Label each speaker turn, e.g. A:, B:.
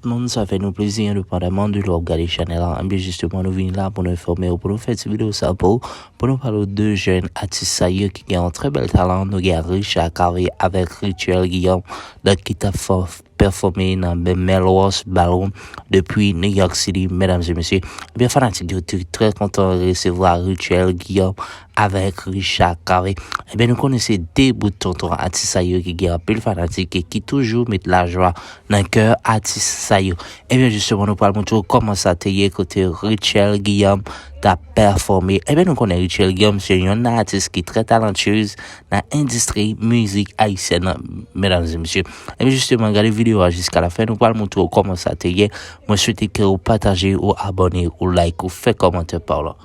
A: le monde, ça fait nous plaisir indépendamment de leur regarder Chanel. Et bien justement, nous venons là pour nous informer, pour nous faire cette vidéo ça pour nous parler de deux jeunes artistes qui ont un très bel talent. Nous avons Richard Carré avec Rituel Guillaume, qui t'a performé dans le Melrose Ballroom depuis New York City, mesdames et messieurs. Eh bien, fanatique, je suis très content de recevoir Rituel Guillaume avec Richard Carré. Eh bien, nous connaissons des bouts de tonton artistes qui ont un peu fanatique et qui toujours mettent la joie dans le cœur artiste. Eh bien, justement, nous parlons de comment ça t'a côté Rituel Guillaume t'a performé. Eh bien, nous connaissons Rituel Guillaume, c'est un artiste qui est très talentueuse dans l'industrie musique haïtienne, mesdames et messieurs. Eh bien, justement, regardez la vidéo jusqu'à la fin. Nous parlons de comment ça t'a été. Moi, je souhaite que vous partagez, ou abonnez, ou like, ou faites commentaire par là.